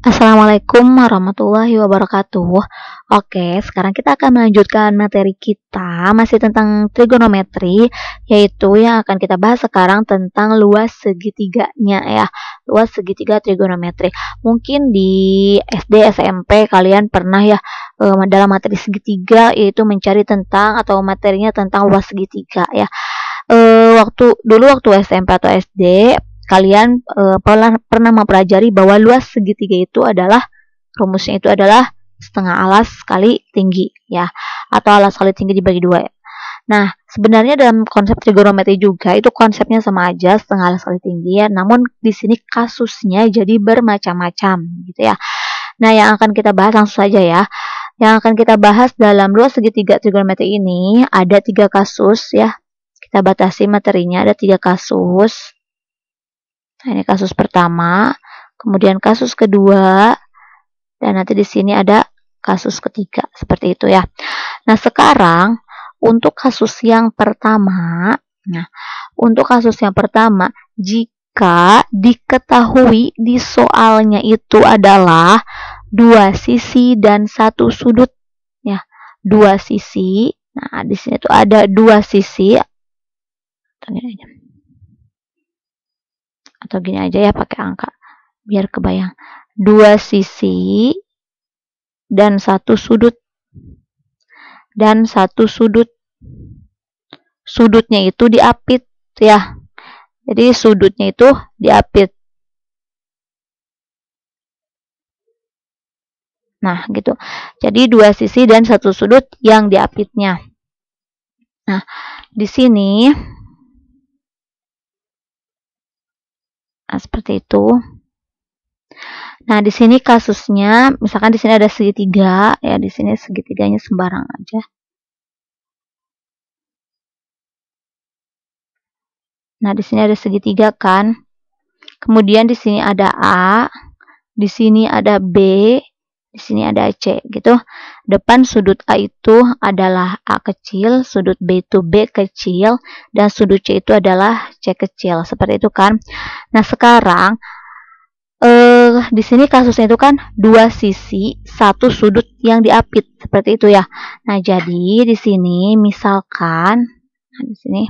Assalamualaikum warahmatullahi wabarakatuh. Oke, sekarang kita akan melanjutkan materi kita masih tentang trigonometri, yaitu yang akan kita bahas sekarang tentang luas segitiganya ya. Luas segitiga trigonometri. Mungkin di SD, SMP kalian pernah ya dalam materi segitiga yaitu mencari tentang atau materinya tentang luas segitiga ya. Waktu SMP atau SD kalian pernah mempelajari bahwa luas segitiga itu adalah rumusnya itu adalah setengah alas kali tinggi ya, atau alas kali tinggi dibagi dua ya. Nah, sebenarnya dalam konsep trigonometri juga itu konsepnya sama aja, setengah alas kali tinggi ya, namun di sini kasusnya jadi bermacam-macam gitu ya. Nah, yang akan kita bahas langsung saja ya. Yang akan kita bahas dalam luas segitiga trigonometri ini ada 3 kasus ya. Kita batasi materinya, ada 3 kasus. Nah, ini kasus pertama, kemudian kasus kedua, dan nanti di sini ada kasus ketiga, seperti itu ya. Nah, sekarang untuk kasus yang pertama, jika diketahui di soalnya itu adalah 2 sisi dan 1 sudut ya. 2 sisi. Nah, di sini tuh ada 2 sisi. Atau gini aja ya, pakai angka biar kebayang. 2 sisi dan 1 sudut. Dan 1 sudut. Sudutnya itu diapit ya. Jadi sudutnya itu diapit. Nah, gitu. Jadi 2 sisi dan 1 sudut yang diapitnya. Nah, di sini seperti itu. Nah, di sini kasusnya, misalkan di sini ada segitiga, ya di sini segitiganya sembarang aja. Nah, di sini ada segitiga kan. Kemudian di sini ada A, di sini ada B, di sini ada C gitu. Depan sudut A itu adalah A kecil, sudut B itu B kecil, dan sudut C itu adalah C kecil. Seperti itu kan. Nah, sekarang di sini kasusnya itu kan 2 sisi, 1 sudut yang diapit. Seperti itu ya. Nah, jadi di sini misalkan di sini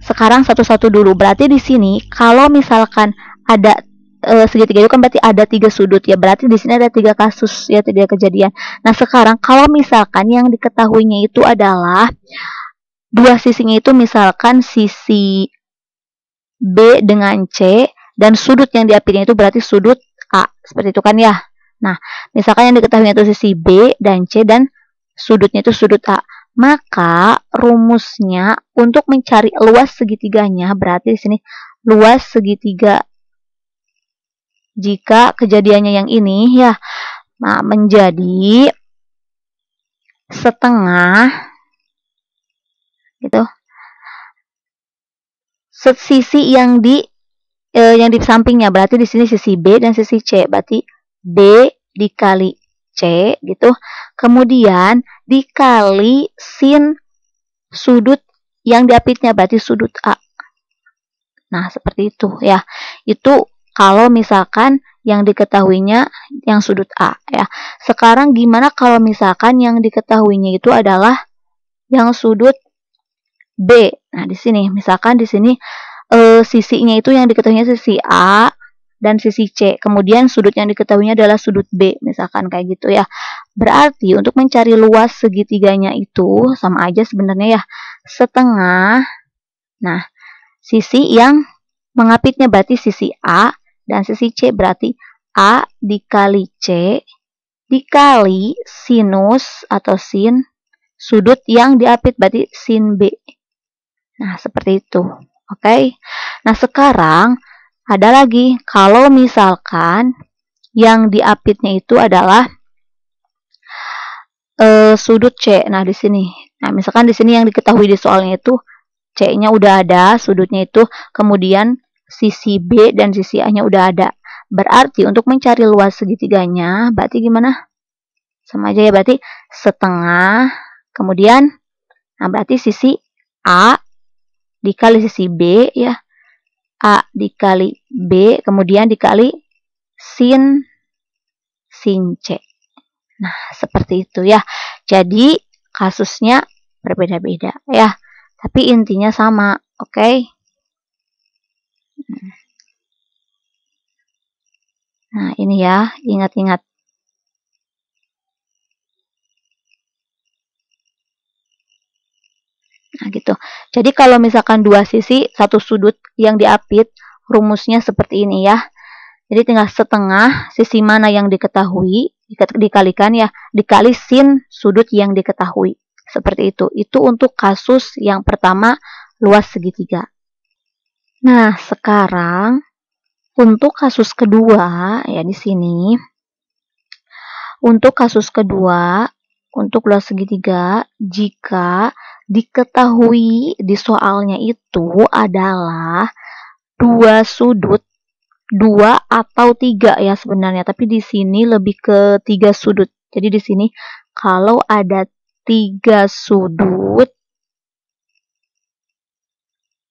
sekarang satu-satu dulu. Berarti di sini kalau misalkan ada segitiga itu kan berarti ada 3 sudut ya. Berarti di sini ada 3 kasus ya, 3 kejadian. Nah, sekarang kalau misalkan yang diketahuinya itu adalah 2 sisinya itu misalkan sisi B dengan C dan sudut yang diapitnya itu berarti sudut A. Seperti itu kan ya. Nah, misalkan yang diketahuinya itu sisi B dan C dan sudutnya itu sudut A. Maka rumusnya untuk mencari luas segitiganya berarti di sini luas segitiga jika kejadiannya yang ini ya, nah, menjadi setengah gitu. Sisi yang di sampingnya berarti di sini sisi B dan sisi C, berarti B dikali C gitu. Kemudian dikali sin sudut yang diapitnya berarti sudut A. Nah, seperti itu ya. Itu kalau misalkan yang diketahuinya yang sudut A ya. Sekarang gimana kalau misalkan yang diketahuinya itu adalah yang sudut B. Nah, di sini misalkan di sini sisinya itu yang diketahuinya sisi A dan sisi C. Kemudian sudut yang diketahuinya adalah sudut B, misalkan kayak gitu ya. Berarti untuk mencari luas segitiganya itu sama aja sebenarnya ya, setengah. Nah, sisi yang mengapitnya berarti sisi A dan sisi C berarti A dikali C dikali sinus atau sin sudut yang diapit berarti sin B. Nah, seperti itu. Oke. Nah, sekarang ada lagi kalau misalkan yang diapitnya itu adalah sudut C. Nah, di sini. Nah, misalkan di sini yang diketahui di soalnya itu C-nya udah ada, sudutnya itu, kemudian sisi B dan sisi A-nya udah ada. Berarti untuk mencari luas segitiganya, berarti gimana? Sama aja ya, berarti setengah, kemudian, nah berarti sisi A dikali sisi B ya, A dikali B, kemudian dikali sin C. Nah, seperti itu ya. Jadi, kasusnya berbeda-beda ya. Tapi intinya sama, oke? Nah, ini ya, ingat-ingat. Nah, gitu. Jadi, kalau misalkan dua sisi, satu sudut yang diapit, rumusnya seperti ini ya. Jadi tinggal setengah sisi mana yang diketahui, dikalikan ya, dikali sin sudut yang diketahui. Seperti itu. Itu untuk kasus yang pertama, luas segitiga. Nah, sekarang untuk kasus kedua, ya di sini. Untuk kasus kedua, untuk luas segitiga, jika diketahui di soalnya itu adalah dua sudut, 2 atau 3 ya sebenarnya, tapi di sini lebih ke 3 sudut. Jadi di sini kalau ada 3 sudut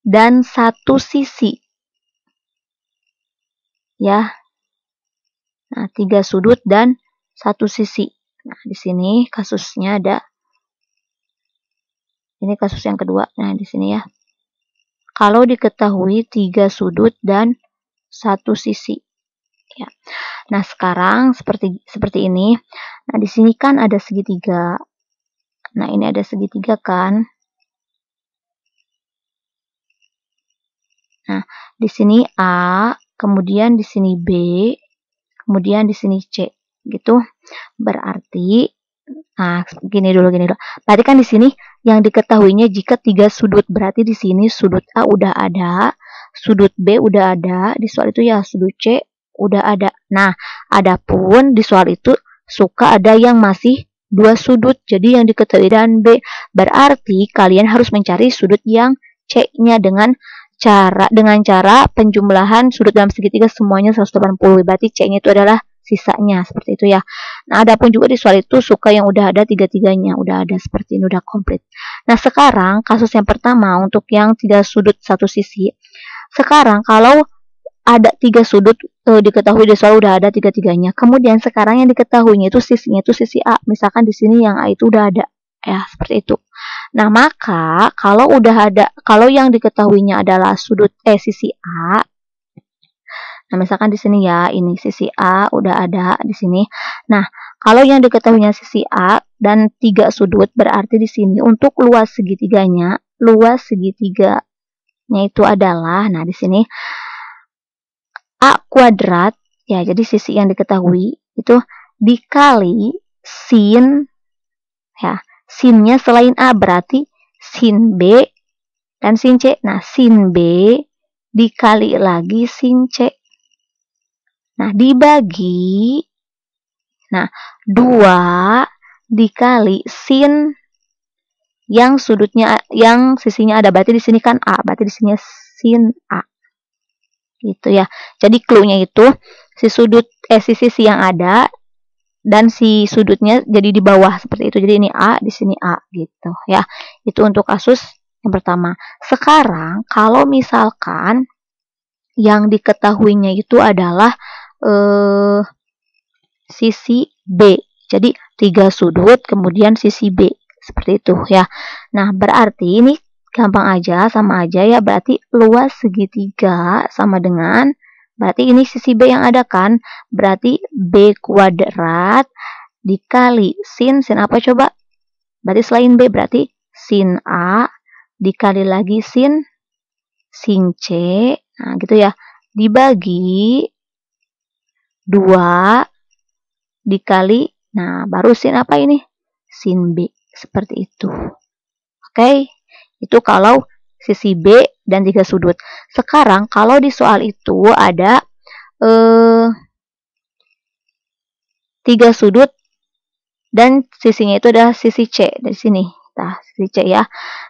dan satu sisi. Ya. Nah, 3 sudut dan satu sisi. Nah, di sini kasusnya ada. Ini kasus yang kedua. Nah, di sini ya. Kalau diketahui 3 sudut dan satu sisi. Ya. Nah, sekarang seperti ini. Nah, di sini kan ada segitiga. Nah, ini ada segitiga kan. Nah, di sini A, kemudian di sini B, kemudian di sini C. Gitu. Berarti nah, gini dulu. Berarti kan di sini yang diketahuinya jika 3 sudut, berarti di sini sudut A udah ada, sudut B udah ada, di soal itu ya sudut C udah ada. Nah, adapun di soal itu suka ada yang masih 2 sudut, jadi yang diketahui dan B. Berarti kalian harus mencari sudut yang C-nya dengan cara penjumlahan sudut dalam segitiga semuanya 180. Berarti C-nya itu adalah sisanya, seperti itu ya. Nah, adapun juga di soal itu suka yang udah ada tiga-tiganya, udah ada seperti ini, udah komplit. Nah, sekarang kasus yang pertama untuk yang 3 sudut satu sisi. Sekarang kalau ada 3 sudut diketahui di soal udah ada tiga-tiganya. Kemudian sekarang yang diketahuinya itu sisinya itu sisi A. Misalkan di sini yang A itu udah ada. Ya, seperti itu. Nah, maka kalau yang diketahuinya adalah sisi A. Nah, misalkan di sini ya, ini sisi A udah ada di sini. Nah, kalau yang diketahuinya sisi A dan 3 sudut, berarti di sini untuk luas segitiganya itu adalah, nah di sini A kuadrat, ya jadi sisi yang diketahui itu dikali sin, ya sinnya selain A berarti sin B dan sin C. Nah, sin B dikali lagi sin C. Nah, dibagi, nah 2 dikali sin yang sisinya ada, berarti di sini kan A, berarti di sini sin A. Gitu ya. Jadi clue-nya itu si sisi yang ada dan si sudutnya jadi di bawah seperti itu. Jadi ini A, di sini A gitu ya. Itu untuk kasus yang pertama. Sekarang kalau misalkan yang diketahuinya itu adalah sisi B. Jadi 3 sudut kemudian sisi B. Seperti itu ya. Nah, berarti ini gampang aja, sama aja ya. Berarti luas segitiga sama dengan, berarti ini sisi B yang ada kan. Berarti B kuadrat dikali sin apa coba? Berarti selain B berarti sin A dikali lagi sin C. Nah, gitu ya. Dibagi 2 dikali, nah baru sin apa ini? Sin B. Seperti itu. Oke. Itu kalau sisi B dan 3 sudut. Sekarang kalau di soal itu ada 3 sudut dan sisinya itu adalah sisi C dari sini. Nah, sisi C ya.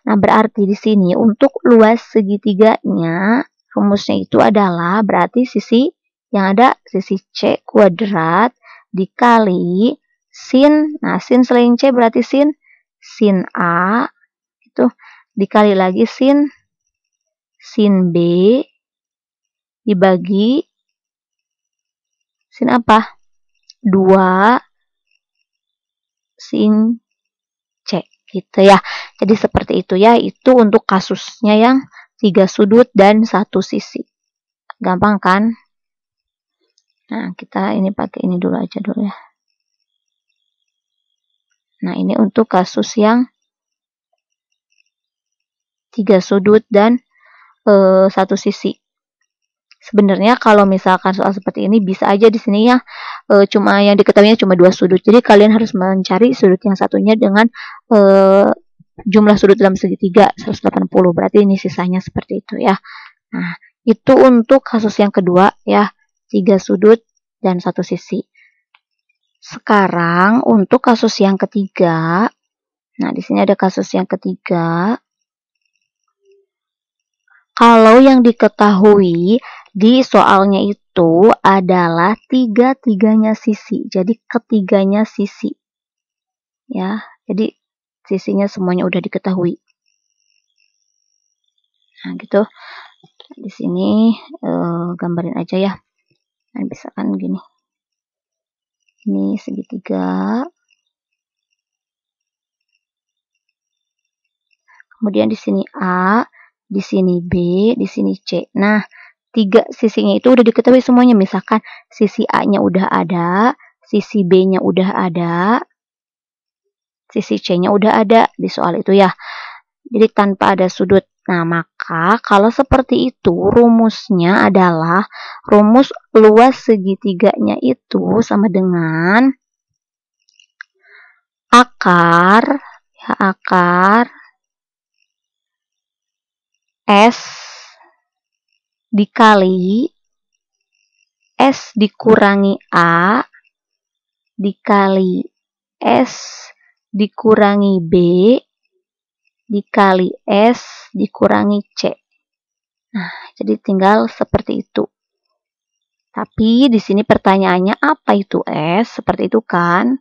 Nah, berarti di sini untuk luas segitiganya rumusnya itu adalah berarti sisi yang ada sisi C kuadrat dikali sin. Nah, sin selain C berarti sin A itu dikali lagi sin B dibagi sin apa? 2 sin C gitu ya. Jadi seperti itu ya, itu untuk kasusnya yang 3 sudut dan 1 sisi. Gampang kan? Nah, kita ini pakai ini dulu aja dulu ya. Nah, ini untuk kasus yang 3 sudut dan 1 sisi. Sebenarnya kalau misalkan soal seperti ini bisa aja di sini ya cuma yang diketahuinya cuma 2 sudut. Jadi kalian harus mencari sudut yang satunya dengan jumlah sudut dalam segitiga 180. Berarti ini sisanya seperti itu ya. Nah, itu untuk kasus yang kedua ya, 3 sudut dan 1 sisi. Sekarang untuk kasus yang ketiga. Nah, di sini ada kasus yang ketiga. Kalau yang diketahui di soalnya itu adalah tiga-tiganya sisi. Jadi ketiganya sisi. Ya, jadi sisinya semuanya udah diketahui. Nah, gitu. Di sini gambarin aja ya. Nah, bisa kan gini. Ini segitiga. Kemudian di sini A, di sini B, di sini C. Nah, 3 sisinya itu udah diketahui semuanya. Misalkan sisi A-nya udah ada, sisi B-nya udah ada, sisi C-nya udah ada di soal itu ya. Jadi tanpa ada sudut. Nah, maka kalau seperti itu rumusnya adalah rumus luas segitiganya itu sama dengan akar S dikali S dikurangi A dikali S dikurangi B dikali S dikurangi C. Nah, jadi tinggal seperti itu. Tapi di sini pertanyaannya apa itu S? Seperti itu kan?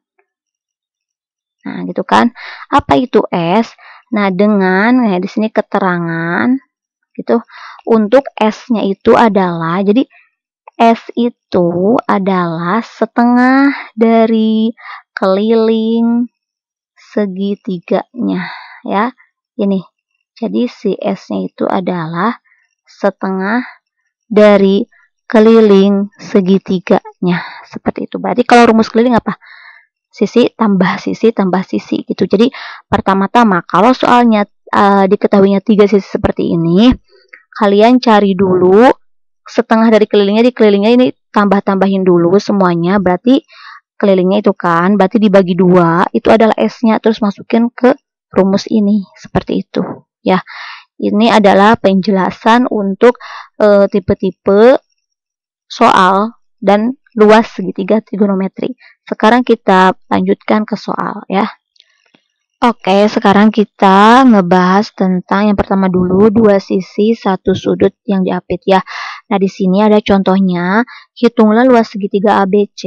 Nah, gitu kan? Apa itu S? Nah, dengan di sini keterangan gitu. Untuk S-nya itu adalah jadi S itu adalah setengah dari keliling segitiganya ya. Ini. Jadi si S-nya itu adalah setengah dari keliling segitiganya. Seperti itu. Berarti kalau rumus keliling apa? Sisi tambah sisi gitu. Jadi pertama-tama kalau soalnya diketahuinya 3 sisi seperti ini, kalian cari dulu setengah dari kelilingnya, di kelilingnya ini tambah-tambahin dulu semuanya, berarti kelilingnya itu kan, berarti dibagi 2, itu adalah S-nya, terus masukin ke rumus ini, seperti itu ya. Ini adalah penjelasan untuk tipe-tipe soal dan luas segitiga trigonometri. Sekarang kita lanjutkan ke soal ya. Oke, sekarang kita ngebahas tentang yang pertama dulu, 2 sisi 1 sudut yang diapit ya. Nah, di sini ada contohnya, hitunglah luas segitiga ABC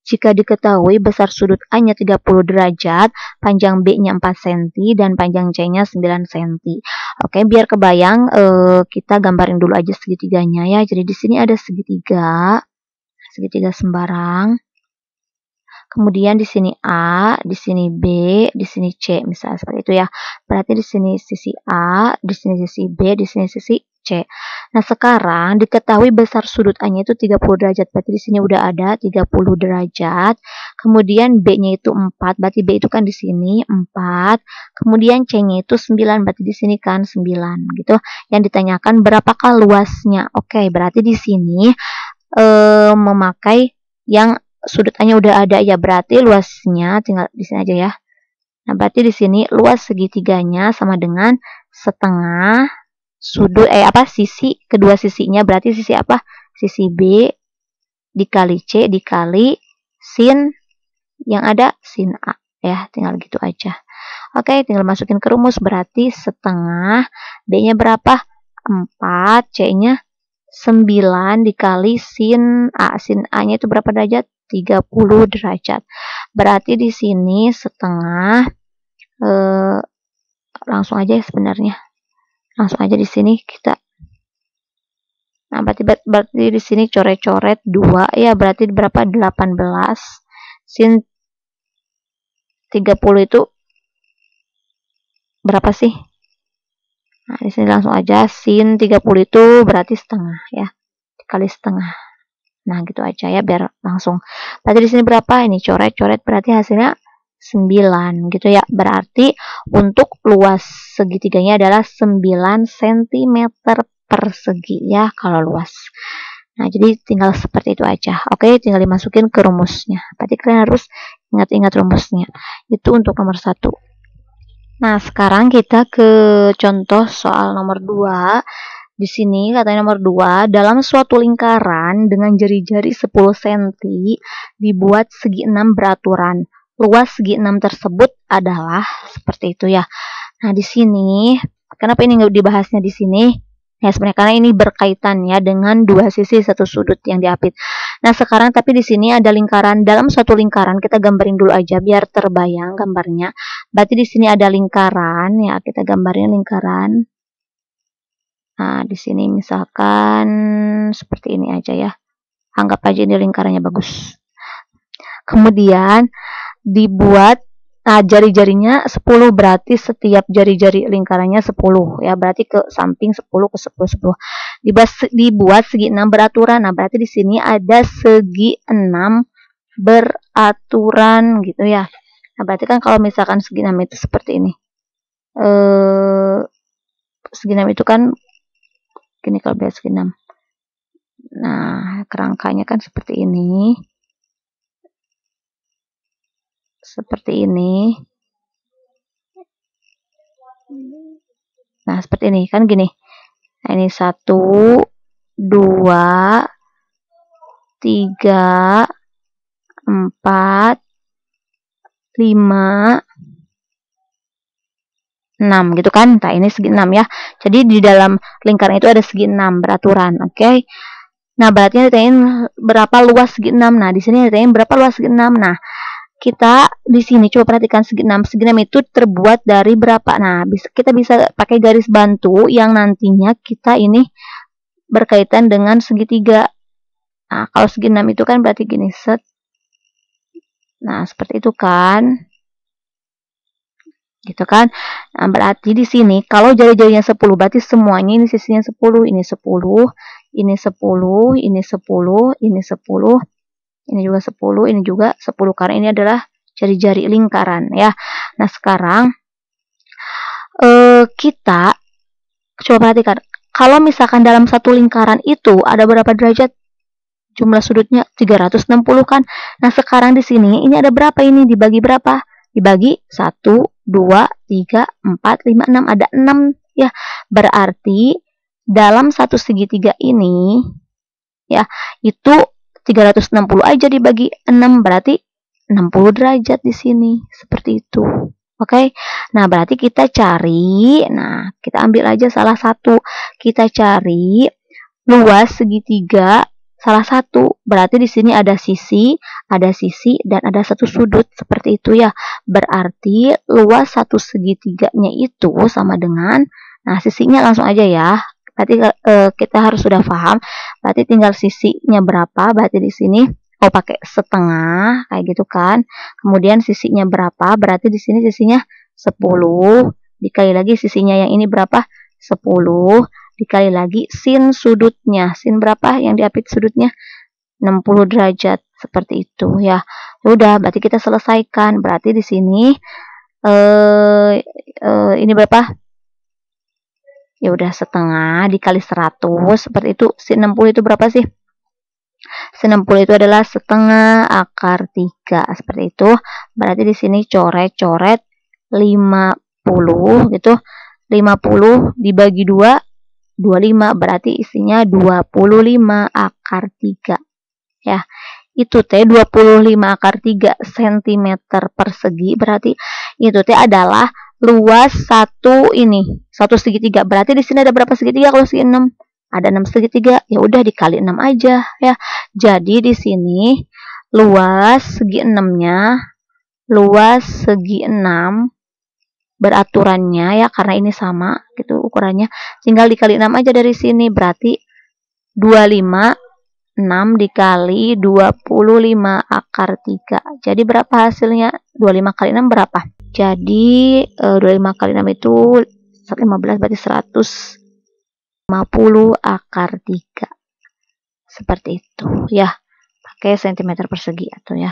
jika diketahui besar sudut A-nya 30 derajat, panjang B-nya 4 cm, dan panjang C-nya 9 cm. Oke, biar kebayang, kita gambarin dulu aja segitiganya ya. Jadi di sini ada segitiga sembarang. Kemudian di sini A, di sini B, di sini C, misalnya seperti itu ya. Berarti di sini sisi A, di sini sisi B, di sini sisi C. Nah, sekarang diketahui besar sudut A-nya itu 30 derajat. Berarti di sini udah ada 30 derajat. Kemudian B-nya itu 4, berarti B itu kan di sini 4. Kemudian C-nya itu 9, berarti di sini kan 9 gitu. Yang ditanyakan berapakah luasnya? Oke, berarti di sini memakai yang sudut A-nya udah ada ya, berarti luasnya tinggal di sini aja ya. Nah, berarti di sini luas segitiganya sama dengan setengah sudut sisi kedua sisinya, berarti sisi apa? Sisi B dikali C dikali sin yang ada sin A ya, tinggal gitu aja. Oke, tinggal masukin ke rumus, berarti setengah B-nya berapa? 4, C-nya 9 dikali sin A. Sin A-nya itu berapa derajat? 30 derajat. Berarti di sini setengah langsung aja ya sebenarnya. Langsung aja di sini kita Nah, berarti di sini coret-coret 2 ya, berarti berapa? 18. Sin 30 itu berapa sih? Nah, di sini langsung aja sin 30 itu berarti setengah ya. Dikali setengah. Nah, gitu aja ya biar langsung. Berarti di sini berapa? Ini coret-coret berarti hasilnya 9 gitu ya. Berarti untuk luas segitiganya adalah 9 cm persegi ya kalau luas. Nah, jadi tinggal seperti itu aja. Oke, tinggal dimasukin ke rumusnya. Berarti kalian harus ingat-ingat rumusnya. Itu untuk nomor 1. Nah, sekarang kita ke contoh soal nomor 2. Di sini katanya nomor 2, dalam suatu lingkaran dengan jari-jari 10 cm dibuat segi 6 beraturan. Luas segi 6 tersebut adalah seperti itu ya. Nah, di sini kenapa ini nggak dibahasnya di sini? Ya, sebenarnya karena ini berkaitan ya dengan dua sisi satu sudut yang diapit. Nah, sekarang tapi di sini ada lingkaran. Dalam suatu lingkaran kita gambarin dulu aja biar terbayang gambarnya. Berarti di sini ada lingkaran ya, kita gambarin lingkaran. Nah, di sini misalkan seperti ini aja ya. Anggap aja ini lingkarannya bagus. Kemudian dibuat jari-jarinya 10, berarti setiap jari-jari lingkarannya 10 ya, berarti ke samping 10 ke 10 10. Dibuat segi 6 beraturan. Nah, berarti di sini ada segi 6 beraturan gitu ya. Nah, berarti kan kalau misalkan segi 6 itu seperti ini. Segi 6 itu kan gini kalau biasa segi 6. Nah, kerangkanya kan seperti ini. Seperti ini. Nah, seperti ini kan gini. Nah, ini 1, 2, 3, 4, 5, 6 gitu kan. Nah, ini segi 6 ya. Jadi di dalam lingkaran itu ada segi 6 beraturan, oke. Nah, berarti ditanyain berapa luas segi 6. Nah, di sini ditanyain berapa luas segi 6. Nah, kita di sini coba perhatikan segi 6. Segi 6 itu terbuat dari berapa? Nah, kita bisa pakai garis bantu yang nantinya kita ini berkaitan dengan segitiga. Nah, kalau segi 6 itu kan berarti gini, set. Nah, seperti itu kan. Gitu kan. Nah, berarti di sini kalau jari-jarinya 10 berarti semuanya ini sisinya 10, ini 10, ini 10, ini 10, ini 10, ini juga 10, ini juga 10 karena ini adalah jari-jari lingkaran ya. Nah, sekarang kita coba perhatikan. Kalau misalkan dalam satu lingkaran itu ada berapa derajat? Jumlah sudutnya 360 kan. Nah, sekarang di sini ini ada berapa ini? Dibagi berapa? Dibagi 1, 2, 3, 4, 5, 6. Ada 6 ya. Berarti dalam satu segitiga ini ya, itu 360 aja dibagi 6 berarti 60 derajat di sini. Seperti itu. Oke. Nah, berarti kita cari, nah, kita ambil aja salah satu. Kita cari luas segitiga salah satu. Berarti di sini ada sisi, dan ada satu sudut seperti itu ya. Berarti luas satu segitiganya itu sama dengan, nah, sisinya langsung aja ya. Berarti kita harus sudah paham. Berarti tinggal sisinya berapa. Berarti di sini pakai setengah kayak gitu kan. Kemudian sisinya berapa? Berarti di sini sisinya 10. Dikali lagi sisinya yang ini berapa? 10. Dikali lagi sin sudutnya. Sin berapa yang diapit sudutnya? 60 derajat. Seperti itu ya. Udah, berarti kita selesaikan. Berarti di sini ini berapa? Ya udah, setengah dikali 100 seperti itu. Sin 60 itu berapa sih? Sin 60 itu adalah setengah akar 3 seperti itu. Berarti di sini coret-coret 50 gitu. 50 dibagi 2 25, berarti isinya 25 akar 3 ya. Itu teh 25 akar 3 cm persegi, berarti itu teh adalah luas satu segitiga. Berarti di sini ada berapa segitiga? Kalau segi 6 ada 6 segitiga, ya udah dikali 6 aja ya. Jadi di sini luas segi 6-nya, luas segi 6 beraturannya ya, karena ini sama gitu ukurannya, tinggal dikali 6 aja dari sini. Berarti 6 dikali 25 akar 3. Jadi berapa hasilnya? 25 kali 6 berapa? Jadi 25 kali 6 itu 15, berarti 150 akar 3. Seperti itu ya. Pakai cm persegi atau ya.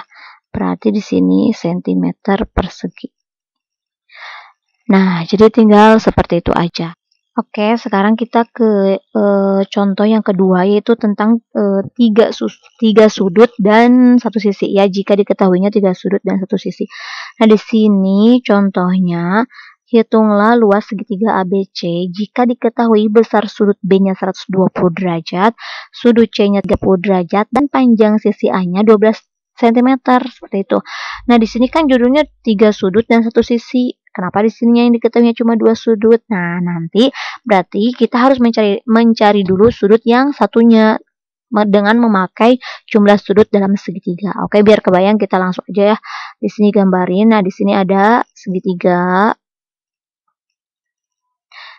Berarti di sini cm persegi. Nah, jadi tinggal seperti itu aja. Oke, sekarang kita ke contoh yang kedua, yaitu tentang 3 sudut dan 1 sisi ya, jika diketahuinya 3 sudut dan 1 sisi. Nah, di sini contohnya, hitunglah luas segitiga ABC jika diketahui besar sudut B-nya 120 derajat, sudut C-nya 30 derajat, dan panjang sisi A-nya 12 cm, seperti itu. Nah, di sini kan judulnya 3 sudut dan 1 sisi. Kenapa di sini yang diketahuinya cuma 2 sudut? Nah, nanti berarti kita harus mencari dulu sudut yang satunya dengan memakai jumlah sudut dalam segitiga. Oke, biar kebayang kita langsung aja ya. Di sini gambarin. Nah, di sini ada segitiga.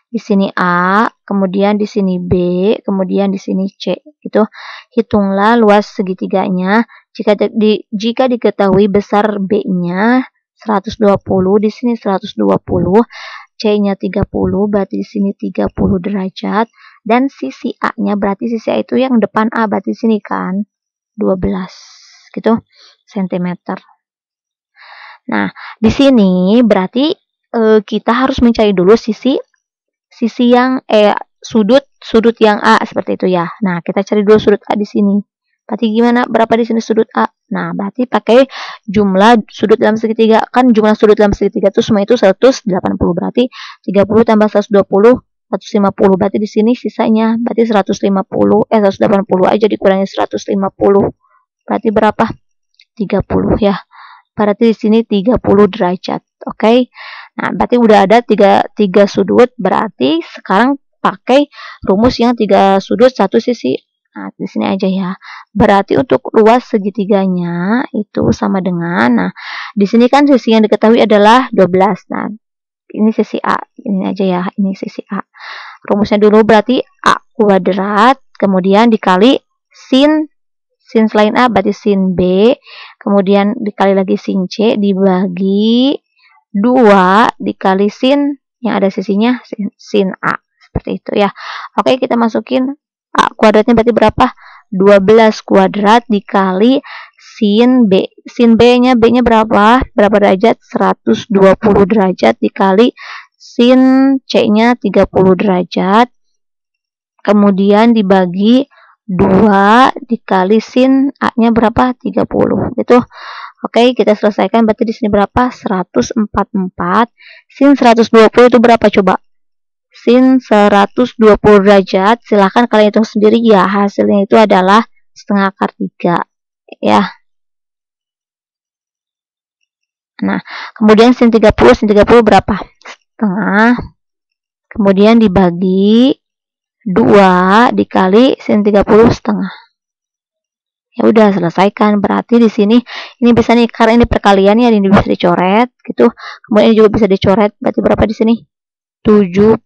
Di sini A, kemudian di sini B, kemudian di sini C. Gitu. Hitunglah luas segitiganya. Jika diketahui besar B-nya 120, di sini 120, C-nya 30, berarti di sini 30 derajat, dan sisi A-nya berarti sisi A itu yang depan A, berarti di sini kan 12 gitu cm. Nah, di sini berarti kita harus mencari dulu sisi yang sudut yang A, seperti itu ya. Nah, kita cari dulu sudut A di sini. Berarti gimana? Berapa di sini sudut A? Nah, berarti pakai jumlah sudut dalam segitiga. Kan jumlah sudut dalam segitiga itu semua itu 180. Berarti 30 tambah 120, 150. Berarti di sini sisanya berarti 180 aja dikurangi 150. Berarti berapa? 30 ya. Berarti di sini 30 derajat. Oke. Nah, berarti udah ada 3 sudut. Berarti sekarang pakai rumus yang 3 sudut 1 sisi. Nah, di sini aja ya. Berarti untuk luas segitiganya itu sama dengan, nah, di sini kan sisi yang diketahui adalah 12. Nah, ini sisi A. Ini aja ya, ini sisi A. Rumusnya dulu berarti A kuadrat, kemudian dikali sin selain A berarti sin B, kemudian dikali lagi sin C, dibagi 2 dikali sin yang ada sisinya sin A. Seperti itu ya. Oke, kita masukin A kuadratnya berarti berapa? 12 kuadrat dikali sin B. Sin B-nya berapa? Berapa derajat? 120 derajat dikali sin C-nya 30 derajat. Kemudian dibagi 2 dikali sin A-nya berapa? 30. Gitu. Oke, kita selesaikan. Berarti di sini berapa? 144. Sin 120 itu berapa coba? Sin 120 derajat, silahkan kalian hitung sendiri ya, hasilnya itu adalah setengah akar 3 ya. Nah, kemudian sin 30 berapa? Setengah, kemudian dibagi 2 dikali sin 30 setengah. Ya udah, selesaikan. Berarti di sini ini bisa nih, karena ini perkalian ya, ini bisa dicoret gitu. Kemudian ini juga bisa dicoret. Berarti berapa di sini? 72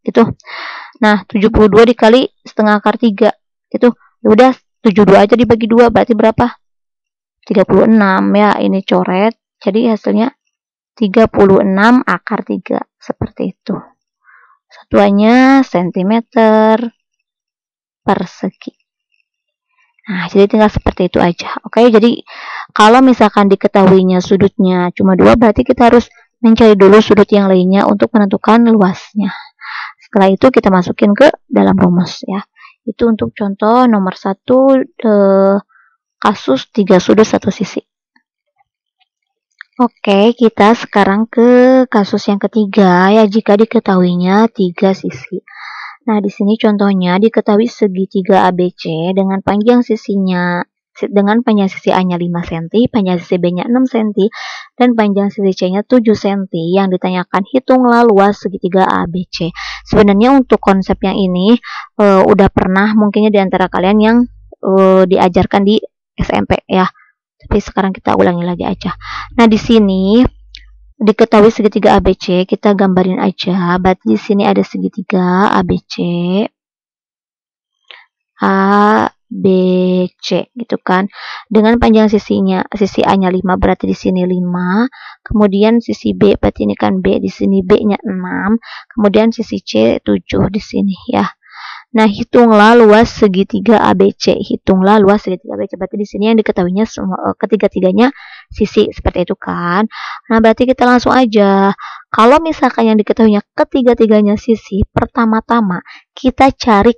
itu. Nah, 72 dikali setengah akar 3 itu. Ya udah, 72 aja dibagi 2 berarti berapa? 36 ya, ini coret. Jadi hasilnya 36 akar 3 seperti itu. Satuannya cm persegi. Nah, jadi tinggal seperti itu aja. Oke, jadi kalau misalkan diketahuinya sudutnya cuma 2, berarti kita harus mencari dulu sudut yang lainnya untuk menentukan luasnya. Setelah itu kita masukin ke dalam rumus ya. Itu untuk contoh nomor 1 kasus 3 sudut 1 sisi. Oke, kita sekarang ke kasus yang ketiga ya, jika diketahuinya 3 sisi. Nah, di sini contohnya diketahui segitiga ABC dengan panjang sisinya panjang sisi A-nya 5 cm, panjang sisi B-nya 6 cm, dan panjang sisi C-nya 7 cm. Yang ditanyakan, hitunglah luas segitiga ABC. Sebenarnya untuk konsep yang ini udah pernah mungkinnya di antara kalian yang diajarkan di SMP ya. Tapi sekarang kita ulangi lagi aja. Nah, di sini diketahui segitiga ABC, kita gambarin aja. Berarti di sini ada segitiga ABC. A, B, C gitu kan. Dengan panjang sisinya, sisi A-nya 5 berarti di sini 5. Kemudian sisi B berarti ini kan B, di sini B-nya 6. Kemudian sisi C 7 di sini ya. Nah, hitunglah luas segitiga ABC. Hitunglah luas segitiga ABC. Berarti di sini yang diketahuinya semua ketiga-tiganya sisi seperti itu kan. Nah, berarti kita langsung aja. Kalau misalkan yang diketahuinya ketiga-tiganya sisi, pertama-tama kita cari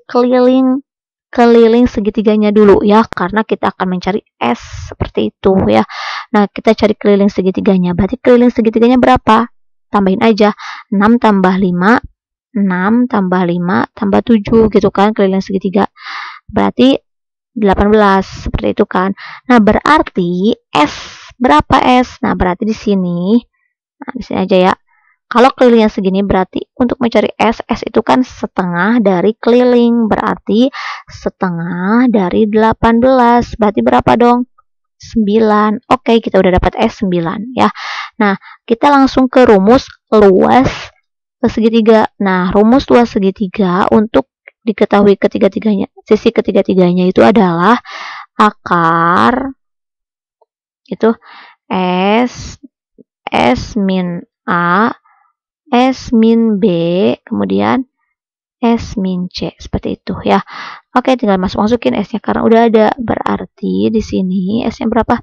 keliling segitiganya dulu ya, karena kita akan mencari S seperti itu ya. Nah, kita cari keliling segitiganya. Berarti keliling segitiganya berapa? Tambahin aja 6 tambah 5, 6 tambah 5 tambah 7 gitu kan, keliling segitiga. Berarti 18 seperti itu kan. Nah, berarti S berapa S? Nah, berarti di sini. Nah, di sini aja ya. Kalau kelilingnya segini berarti untuk mencari S itu kan setengah dari keliling. Berarti setengah dari 18. Berarti berapa dong? 9. Oke, kita udah dapat S 9 ya. Nah, kita langsung ke rumus luas segitiga. Nah, rumus luas segitiga untuk diketahui ketiga-tiganya, sisi ketiga-tiganya itu adalah akar itu S min A, S min B, kemudian S min C, seperti itu ya. Oke, tinggal masukin S-nya karena udah ada. Berarti di sini S-nya berapa?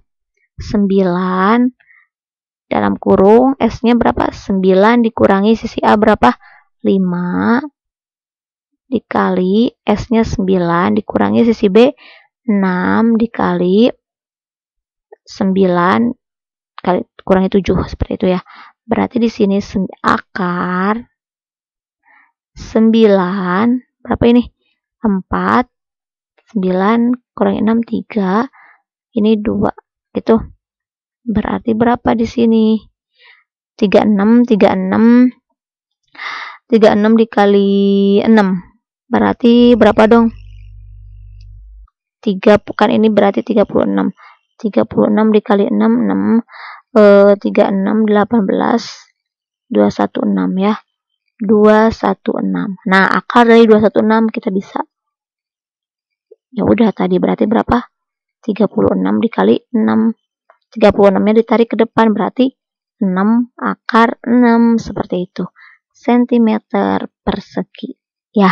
9 dalam kurung S-nya berapa? 9 dikurangi sisi A berapa? 5 dikali S-nya 9 dikurangi sisi B 6 dikali 9 kali kurangi 7 seperti itu ya. Berarti di sini akar 9 berapa ini? 4 9 kurangi 6 3 ini 2 gitu. Berarti berapa di sini? 36 dikali 6 berarti berapa dong? 3 bukan ini berarti 36 dikali 6 36 18 216 ya, 216. Nah, akar dari 216 kita bisa, ya udah tadi berarti berapa? 36 dikali 6, 36 nya ditarik ke depan berarti 6 akar 6 seperti itu, sentimeter persegi ya.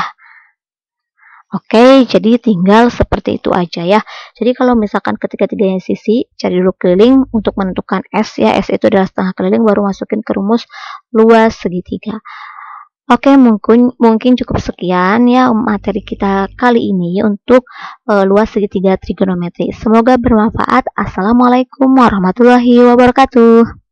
Oke, jadi tinggal seperti itu aja ya. Jadi kalau misalkan ketiga-tiganya sisi, cari dulu keliling untuk menentukan S ya. S itu adalah setengah keliling, baru masukin ke rumus luas segitiga. Oke, mungkin cukup sekian ya materi kita kali ini untuk luas segitiga trigonometri. Semoga bermanfaat. Assalamualaikum warahmatullahi wabarakatuh.